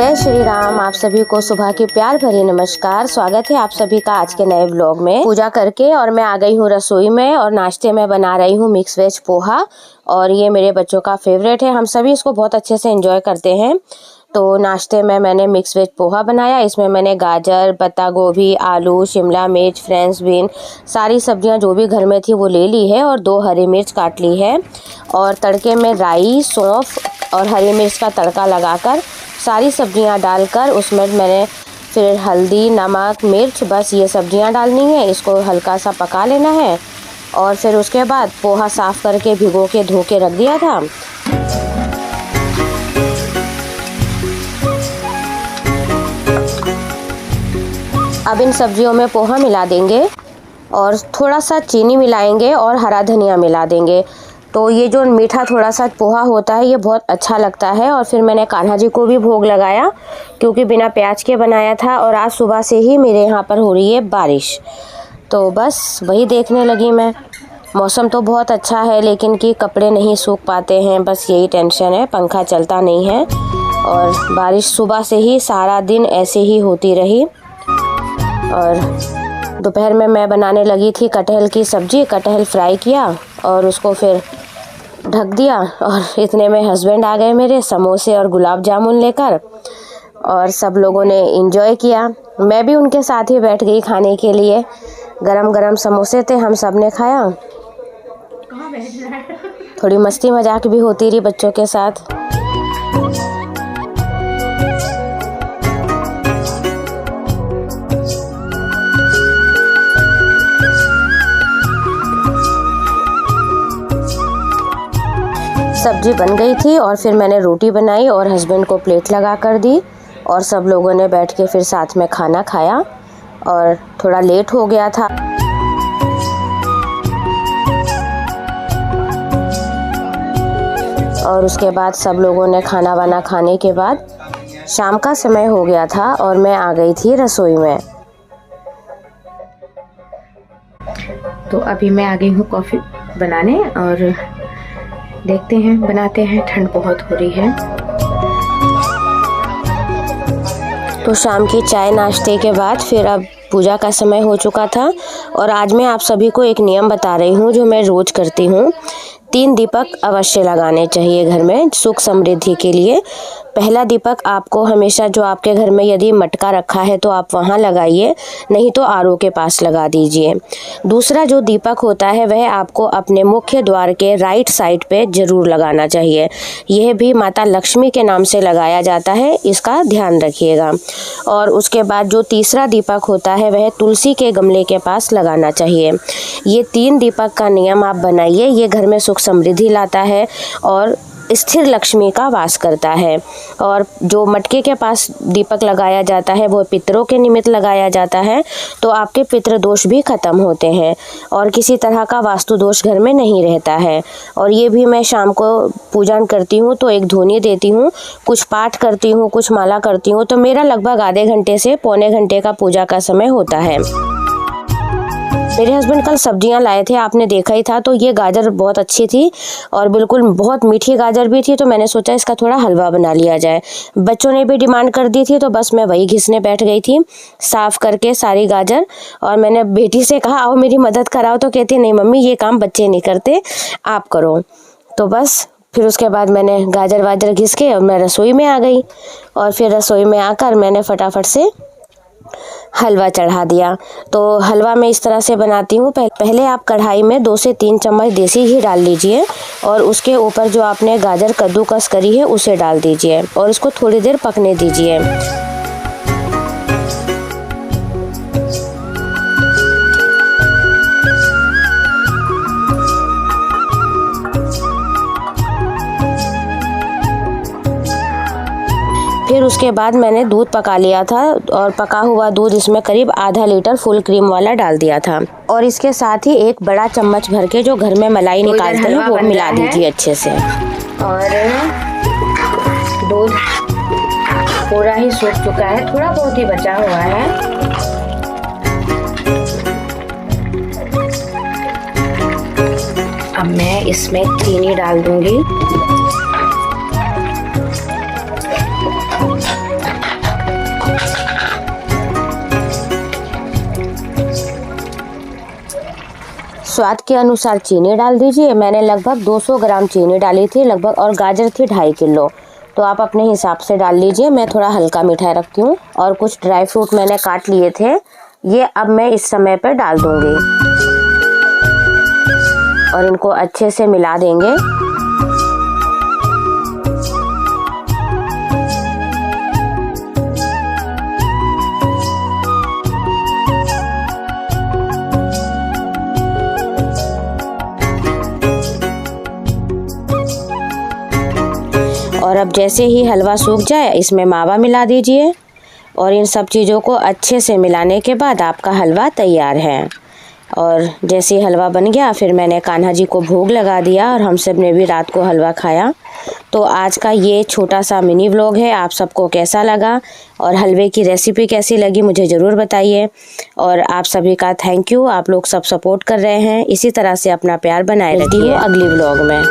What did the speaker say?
जय श्री राम। आप सभी को सुबह की प्यार भरी नमस्कार। स्वागत है आप सभी का आज के नए व्लॉग में। पूजा करके और मैं आ गई हूँ रसोई में और नाश्ते में बना रही हूँ मिक्स वेज पोहा। और ये मेरे बच्चों का फेवरेट है, हम सभी इसको बहुत अच्छे से एंजॉय करते हैं। तो नाश्ते में मैंने मिक्स वेज पोहा बनाया। इसमें मैंने गाजर, पत्ता गोभी, आलू, शिमला मिर्च, फ्रेंच बीन, सारी सब्जियां जो भी घर में थी वो ले ली है और 2 हरी मिर्च काट ली है। और तड़के में राई, सौंफ और हरी मिर्च का तड़का लगाकर सारी सब्जियां डालकर उसमें मैंने फिर हल्दी, नमक, मिर्च, बस ये सब्जियां डालनी है। इसको हल्का सा पका लेना है और फिर उसके बाद पोहा साफ़ करके भिगो के धो के रख दिया था। अब इन सब्जियों में पोहा मिला देंगे और थोड़ा सा चीनी मिलाएंगे और हरा धनिया मिला देंगे। तो ये जो मीठा थोड़ा सा पोहा होता है ये बहुत अच्छा लगता है। और फिर मैंने कान्हा जी को भी भोग लगाया क्योंकि बिना प्याज के बनाया था। और आज सुबह से ही मेरे यहाँ पर हो रही है बारिश, तो बस वही देखने लगी मैं। मौसम तो बहुत अच्छा है लेकिन कि कपड़े नहीं सूख पाते हैं, बस यही टेंशन है। पंखा चलता नहीं है और बारिश सुबह से ही सारा दिन ऐसे ही होती रही। और दोपहर में मैं बनाने लगी थी कटहल की सब्ज़ी। कटहल फ्राई किया और उसको फिर ढक दिया और इतने में हस्बैंड आ गए मेरे समोसे और गुलाब जामुन लेकर। और सब लोगों ने एंजॉय किया, मैं भी उनके साथ ही बैठ गई खाने के लिए। गरम गरम समोसे थे, हम सब ने खाया। थोड़ी मस्ती मजाक भी होती रही बच्चों के साथ। सब्जी बन गई थी और फिर मैंने रोटी बनाई और हस्बैंड को प्लेट लगा कर दी और सब लोगों ने बैठ के फिर साथ में खाना खाया। और थोड़ा लेट हो गया था। और उसके बाद सब लोगों ने खाना वाना खाने के बाद शाम का समय हो गया था और मैं आ गई थी रसोई में। तो अभी मैं आ गई हूँ कॉफ़ी बनाने और देखते हैं बनाते हैं। ठंड बहुत हो रही है। तो शाम की चाय नाश्ते के बाद फिर अब पूजा का समय हो चुका था। और आज मैं आप सभी को एक नियम बता रही हूँ जो मैं रोज़ करती हूँ। 3 दीपक अवश्य लगाने चाहिए घर में सुख समृद्धि के लिए। पहला दीपक आपको हमेशा जो आपके घर में यदि मटका रखा है तो आप वहाँ लगाइए, नहीं तो आरओ के पास लगा दीजिए। दूसरा जो दीपक होता है वह आपको अपने मुख्य द्वार के राइट साइड पे ज़रूर लगाना चाहिए। यह भी माता लक्ष्मी के नाम से लगाया जाता है, इसका ध्यान रखिएगा। और उसके बाद जो तीसरा दीपक होता है वह तुलसी के गमले के पास लगाना चाहिए। ये 3 दीपक का नियम आप बनाइए, ये घर में सुख समृद्धि लाता है और स्थिर लक्ष्मी का वास करता है। और जो मटके के पास दीपक लगाया जाता है वो पितरों के निमित्त लगाया जाता है, तो आपके पितृ दोष भी खत्म होते हैं और किसी तरह का वास्तु दोष घर में नहीं रहता है। और ये भी मैं शाम को पूजन करती हूँ तो एक धूनी देती हूँ, कुछ पाठ करती हूँ, कुछ माला करती हूँ। तो मेरा लगभग आधे घंटे से पौने घंटे का पूजा का समय होता है। मेरे हस्बैंड कल सब्जियां लाए थे, आपने देखा ही था। तो ये गाजर बहुत अच्छी थी और बिल्कुल बहुत मीठी गाजर भी थी, तो मैंने सोचा इसका थोड़ा हलवा बना लिया जाए। बच्चों ने भी डिमांड कर दी थी तो बस मैं वही घिसने बैठ गई थी साफ़ करके सारी गाजर। और मैंने बेटी से कहा आओ मेरी मदद कराओ, तो कहती नहीं मम्मी ये काम बच्चे नहीं करते, आप करो। तो बस फिर उसके बाद मैंने गाजर वाजर घिस के और मैं रसोई में आ गई। और फिर रसोई में आकर मैंने फटाफट से हलवा चढ़ा दिया। तो हलवा मैं इस तरह से बनाती हूँ। पहले आप कढ़ाई में 2 से 3 चम्मच देसी घी डाल लीजिए और उसके ऊपर जो आपने गाजर कद्दूकस करी है उसे डाल दीजिए और उसको थोड़ी देर पकने दीजिए। फिर उसके बाद मैंने दूध पका लिया था और पका हुआ दूध इसमें करीब आधा लीटर फुल क्रीम वाला डाल दिया था। और इसके साथ ही 1 बड़ा चम्मच भर के जो घर में मलाई निकालते हैं वो मिला दीजिए अच्छे से। और दूध पूरा ही सूख चुका है, थोड़ा बहुत ही बचा हुआ है। अब मैं इसमें चीनी डाल दूंगी। स्वाद के अनुसार चीनी डाल दीजिए। मैंने लगभग 200 ग्राम चीनी डाली थी लगभग, और गाजर थी 2.5 किलो। तो आप अपने हिसाब से डाल लीजिए। मैं थोड़ा हल्का मिठाई रखती हूँ। और कुछ ड्राई फ्रूट मैंने काट लिए थे, ये अब मैं इस समय पर डाल दूँगी और इनको अच्छे से मिला देंगे। और अब जैसे ही हलवा सूख जाए इसमें मावा मिला दीजिए, और इन सब चीज़ों को अच्छे से मिलाने के बाद आपका हलवा तैयार है। और जैसे ही हलवा बन गया फिर मैंने कान्हा जी को भोग लगा दिया, और हम सब ने भी रात को हलवा खाया। तो आज का ये छोटा सा मिनी व्लॉग है। आप सबको कैसा लगा और हलवे की रेसिपी कैसी लगी मुझे ज़रूर बताइए। और आप सभी का थैंक यू। आप लोग सब सपोर्ट कर रहे हैं, इसी तरह से अपना प्यार बनाए रखिए। अगली व्लॉग में।